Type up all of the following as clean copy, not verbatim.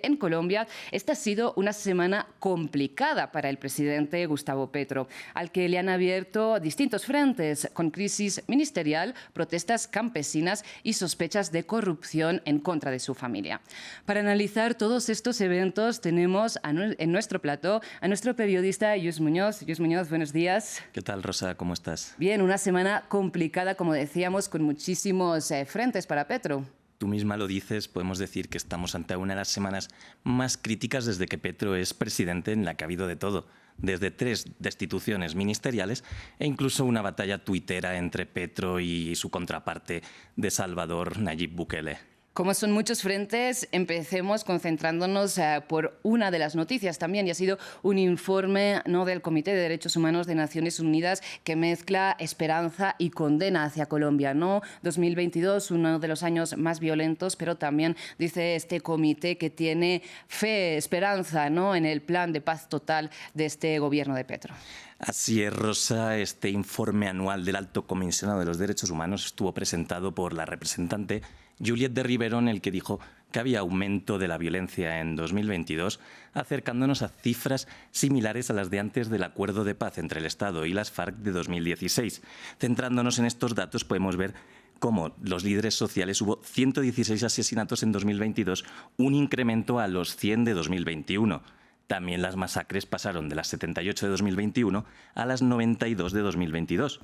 en Colombia, esta ha sido una semana complicada para el presidente Gustavo Petro, al que le han abierto distintos frentes, con crisis ministerial, protestas campesinas y sospechas de corrupción en contra de su familia. Para analizar todos estos eventos tenemos en nuestro plató a nuestro periodista Lluís Muñoz. Lluís Muñoz, buenos días. ¿Qué tal, Rosa? ¿Cómo estás? Bien, una semana complicada, como decíamos, con muchísimos frentes para Petro. Tú misma lo dices, podemos decir que estamos ante una de las semanas más críticas desde que Petro es presidente, en la que ha habido de todo, desde 3 destituciones ministeriales e incluso una batalla tuitera entre Petro y su contraparte de Salvador, Nayib Bukele. Como son muchos frentes, empecemos concentrándonos por una de las noticias también, y ha sido un informe del Comité de Derechos Humanos de Naciones Unidas que mezcla esperanza y condena hacia Colombia. 2022, uno de los años más violentos, pero también dice este comité que tiene fe, esperanza en el plan de paz total de este gobierno de Petro. Así es, Rosa. Este informe anual del Alto Comisionado de los Derechos Humanos estuvo presentado por la representante Juliette de Rivero, en el que dijo que había aumento de la violencia en 2022, acercándonos a cifras similares a las de antes del acuerdo de paz entre el Estado y las FARC de 2016. Centrándonos en estos datos, podemos ver cómo los líderes sociales hubo 116 asesinatos en 2022, un incremento a los 100 de 2021. También las masacres pasaron de las 78 de 2021 a las 92 de 2022.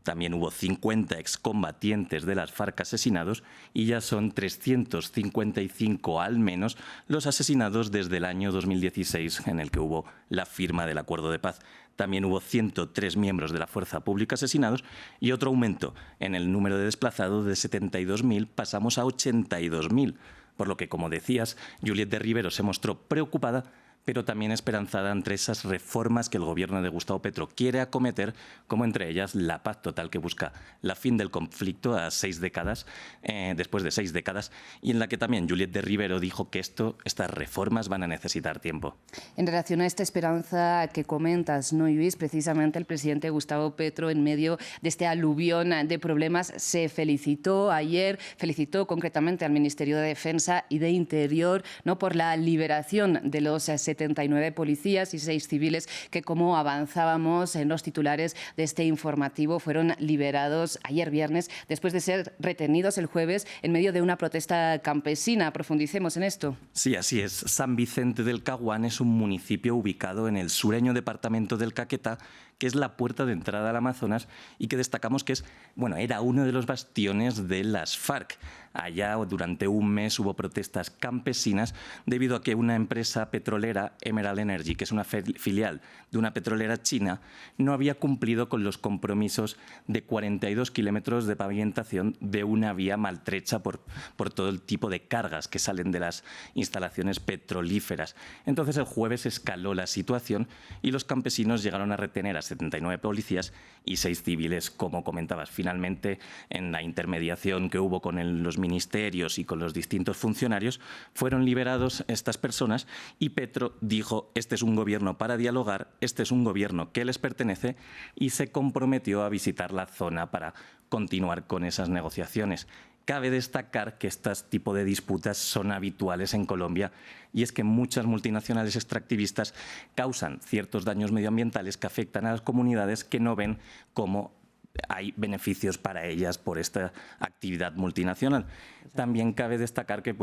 También hubo 50 excombatientes de las FARC asesinados y ya son 355 al menos los asesinados desde el año 2016, en el que hubo la firma del acuerdo de paz. También hubo 103 miembros de la fuerza pública asesinados y otro aumento en el número de desplazados. De 72.000 pasamos a 82.000, por lo que, como decías, Juliette de Rivero se mostró preocupada, pero también esperanzada ante esas reformas que el gobierno de Gustavo Petro quiere acometer, como entre ellas la paz total, que busca la fin del conflicto a después de 6 décadas, y en la que también Juliette de Rivero dijo que estas reformas van a necesitar tiempo. En relación a esta esperanza que comentas, Lluís, precisamente el presidente Gustavo Petro, en medio de este aluvión de problemas, se felicitó concretamente al Ministerio de Defensa y de Interior por la liberación de los 79 policías y 6 civiles que, como avanzábamos en los titulares de este informativo, fueron liberados ayer viernes después de ser retenidos el jueves en medio de una protesta campesina. Profundicemos en esto. Sí, así es. San Vicente del Caguán es un municipio ubicado en el sureño departamento del Caquetá, que es la puerta de entrada al Amazonas y que destacamos que era uno de los bastiones de las FARC. Allá durante un mes hubo protestas campesinas debido a que una empresa petrolera, Emerald Energy, que es una filial de una petrolera china, no había cumplido con los compromisos de 42 kilómetros de pavimentación de una vía maltrecha por todo el tipo de cargas que salen de las instalaciones petrolíferas. Entonces el jueves escaló la situación y los campesinos llegaron a retener a 79 policías y 6 civiles, como comentabas. Finalmente, en la intermediación que hubo con los ministerios y con los distintos funcionarios, fueron liberados estas personas y Petro dijo: este es un gobierno para dialogar, este es un gobierno que les pertenece, y se comprometió a visitar la zona para continuar con esas negociaciones. Cabe destacar que estos tipos de disputas son habituales en Colombia, y es que muchas multinacionales extractivistas causan ciertos daños medioambientales que afectan a las comunidades que no ven cómo hay beneficios para ellas por esta actividad multinacional. También cabe destacar que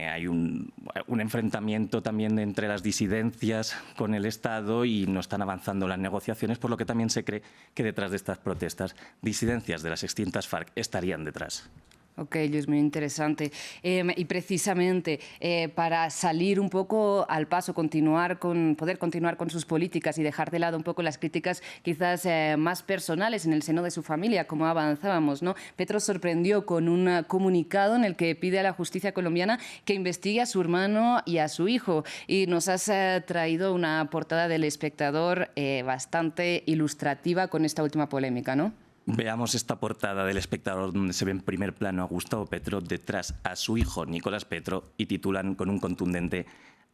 hay un enfrentamiento también entre las disidencias con el Estado y no están avanzando las negociaciones, por lo que también se cree que detrás de estas protestas disidencias de las extintas FARC estarían detrás. Ok, es muy interesante. Y precisamente para salir un poco al paso, poder continuar con sus políticas y dejar de lado un poco las críticas quizás más personales en el seno de su familia, como avanzábamos, Petro sorprendió con un comunicado en el que pide a la justicia colombiana que investigue a su hermano y a su hijo. Y nos has traído una portada del Espectador bastante ilustrativa con esta última polémica, ¿no? Veamos esta portada del Espectador, donde se ve en primer plano a Gustavo Petro detrás a su hijo Nicolás Petro y titulan con un contundente: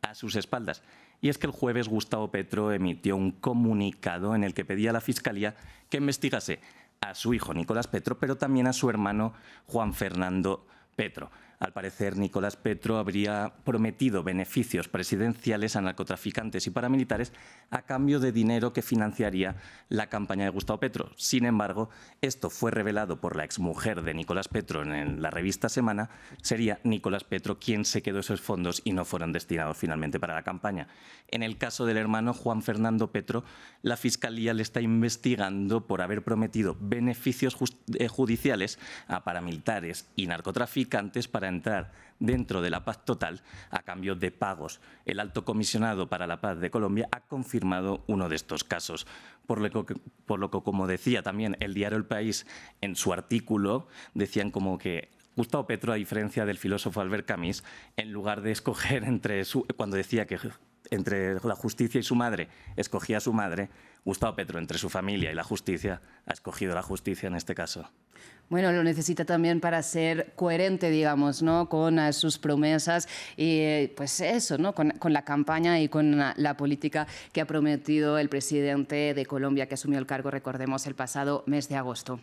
a sus espaldas. Y es que el jueves Gustavo Petro emitió un comunicado en el que pedía a la Fiscalía que investigase a su hijo Nicolás Petro, pero también a su hermano Juan Fernando Petro. Al parecer, Nicolás Petro habría prometido beneficios presidenciales a narcotraficantes y paramilitares a cambio de dinero que financiaría la campaña de Gustavo Petro. Sin embargo, esto fue revelado por la exmujer de Nicolás Petro en la revista Semana. Sería Nicolás Petro quien se quedó esos fondos y no fueron destinados finalmente para la campaña. En el caso del hermano Juan Fernando Petro, la Fiscalía le está investigando por haber prometido beneficios judiciales a paramilitares y narcotraficantes para entrar dentro de la paz total a cambio de pagos. El alto comisionado para la paz de Colombia ha confirmado uno de estos casos, por lo que, como decía también el diario El País en su artículo, decían como que Gustavo Petro, a diferencia del filósofo Albert Camus, en lugar de escoger cuando decía que entre la justicia y su madre, escogía a su madre, Gustavo Petro, entre su familia y la justicia, ha escogido la justicia en este caso. Bueno, lo necesita también para ser coherente, digamos, ¿no?, con sus promesas y, pues eso, ¿no?, con la campaña y con la política que ha prometido el presidente de Colombia, que asumió el cargo, recordemos, el pasado mes de agosto.